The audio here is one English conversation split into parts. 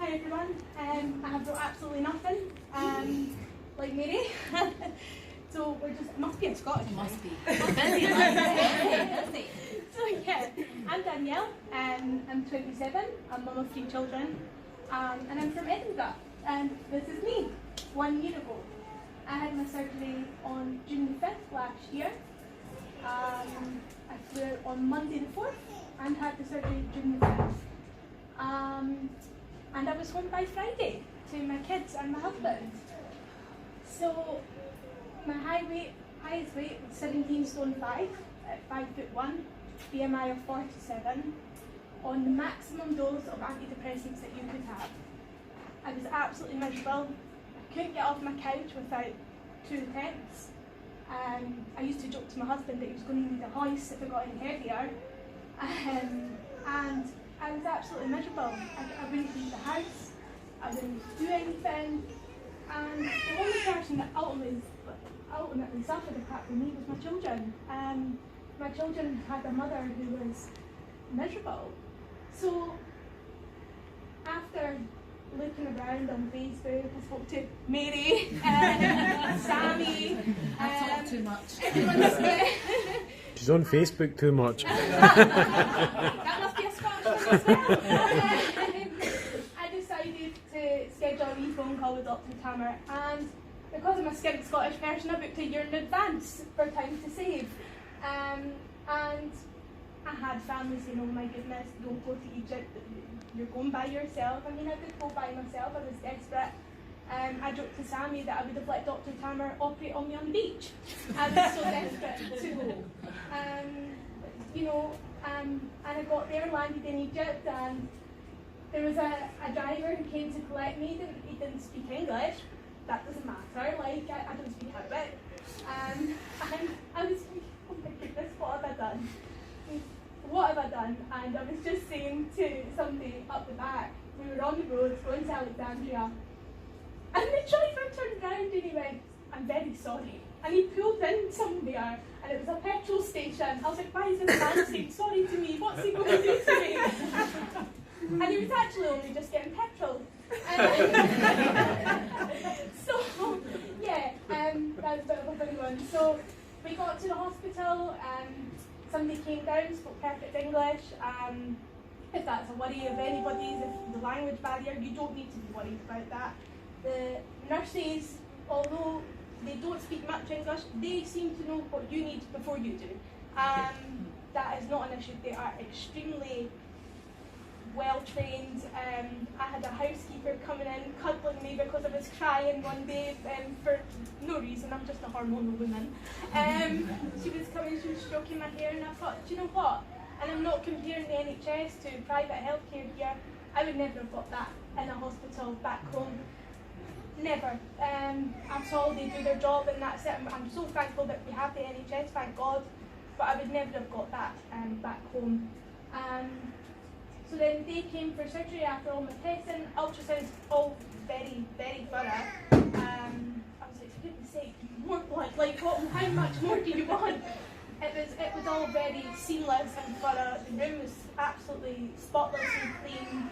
Hi everyone, I have brought absolutely nothing, like Mary. So we're just, it must be a Scottish. It must be. So yeah, I'm Danielle, I'm 27, I'm mum of 3 children, and I'm from Edinburgh, and this is me, 1 year ago. I had my surgery on June the 5th last year. I flew on Monday the 4th and had the surgery June the 5th. And I was home by Friday to my kids and my husband. So my highest weight was 17 stone 5 at 5'1", BMI of 47, on the maximum dose of antidepressants that you could have. I was absolutely miserable. I couldn't get off my couch without 2 attempts. I used to joke to my husband that he was going to need a hoist if it got any heavier. And I was absolutely miserable. I wouldn't leave the house, I wouldn't do anything, and the only person that ultimately suffered apart from me was my children. My children had a mother who was miserable. So after looking around on Facebook, I spoke to Mary, Sammy. I talk too much. She's on Facebook too much. That must be a Scottish one as well. I decided to schedule a wee phone call with Dr. Tamer, and because I'm a skint Scottish person, I booked a year in advance for time to save. And I had family saying, oh my goodness, don't go to Egypt, you're going by yourself. I mean, I did go by myself, I was desperate. I joked to Sammy that I would have let Dr. Tamer operate on me on the beach. I was so desperate to go. And I got there, landed in Egypt, and there was a driver who came to collect me. He didn't speak English. That doesn't matter, like, I don't speak Arabic. And I was thinking, oh my goodness, what have I done? What have I done? And I was just saying to somebody up the back, we were on the road going to Alexandria, and the driver turned round and he went, I'm very sorry. And he pulled in somewhere, and it was a petrol station. I was like, why is this man saying sorry to me? What's he going to do to me? And he was actually only just getting petrol. So, yeah, that was a bit of a funny one. So, we got to the hospital, somebody came down, spoke perfect English. If that's a worry of anybody's, if the language barrier, you don't need to be worried about that. The nurses, although they don't speak much English, they seem to know what you need before you do. That is not an issue. They are extremely well trained. I had a housekeeper coming in, cuddling me because I was crying one day for no reason. I'm just a hormonal woman. She was coming, she was stroking my hair, and I thought, do you know what? And I'm not comparing the NHS to private healthcare here. I would never have got that in a hospital back home. Never. At all. They do their job and that's it. I'm so thankful that we have the NHS, thank God. But I would never have got that back home. So then they came for surgery after all my testing. Ultrasounds all very, very thorough. I was like, for goodness sake, more blood. Like, how much more do you want? It was all very seamless and thorough. The room was absolutely spotless and clean.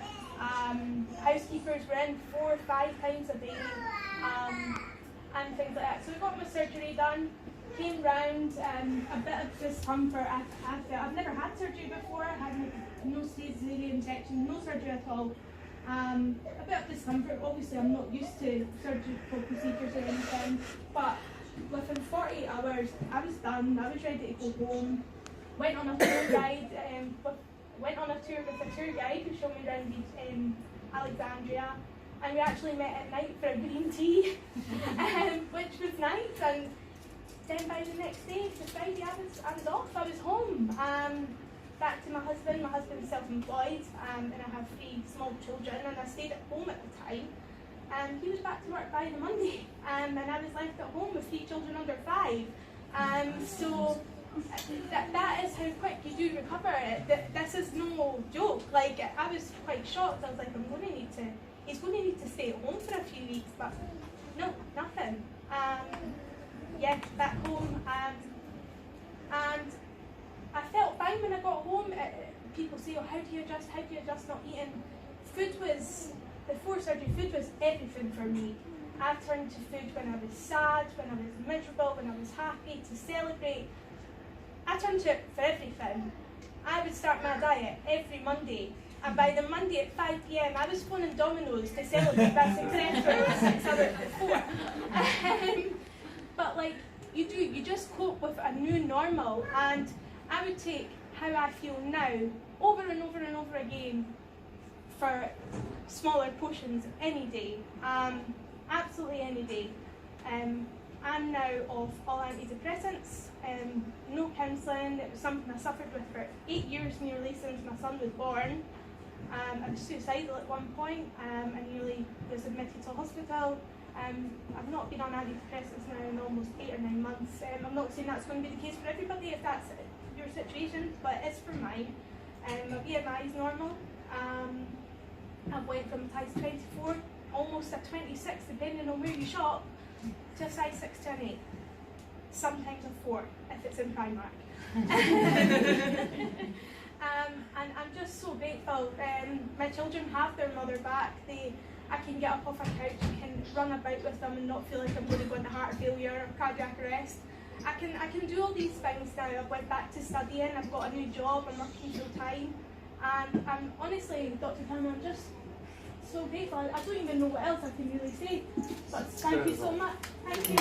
Housekeepers were in 4 or 5 times a day, and things like that. So we got my surgery done, came round, a bit of discomfort. I've never had surgery before. I had no cesarean section, no surgery at all. A bit of discomfort. Obviously, I'm not used to surgical procedures or anything, but within 48 hours, I was done. I was ready to go home. Went on a tour guide. Went on a tour with a tour guide who showed me around Alexandria, and we actually met at night for a green tea, which was nice. And then by the next day, the Friday, I was off. I was home. Back to my husband. My husband's self-employed, and I have 3 small children, and I stayed at home at the time. And he was back to work by the Monday, and I was left at home with 3 children under 5. So that is how quick you do recover. This is no joke. Like, I was quite shocked. I was like, he's going to need to stay at home for a few weeks, but no, nothing. Yeah, back home, and I felt fine when I got home. People say, oh, how do you adjust not eating? Food was before surgery, food was everything for me. I turned to food when I was sad, when I was miserable, when I was happy, to celebrate. I turned to it for everything. I would start my diet every Monday, and by the Monday at 5 PM, I was phoning Domino's to celebrate that success for 6 hours before. But like, you just cope with a new normal, and I would take how I feel now over and over and over again for smaller portions any day, absolutely any day. I'm now off all antidepressants, no counselling. It was something I suffered with for 8 years nearly since my son was born. I was suicidal at one point. I nearly was admitted to hospital. I've not been on antidepressants now in almost 8 or 9 months. I'm not saying that's going to be the case for everybody if that's your situation, but it's for mine. My BMI is normal. I've went from size 24, almost a 26, depending on where you shop, to a size 6 to an 8. Sometimes a 4 if it's in Primark. And I'm just so grateful. My children have their mother back. I can get up off a couch, I can run about with them and not feel like I'm going to go into heart failure or cardiac arrest. I can do all these things now. I've went back to studying, I've got a new job, I'm working full time. And I'm honestly, Dr. Cameron, I'm just so grateful. I don't even know what else I can really say. But thank you so much. Thank you.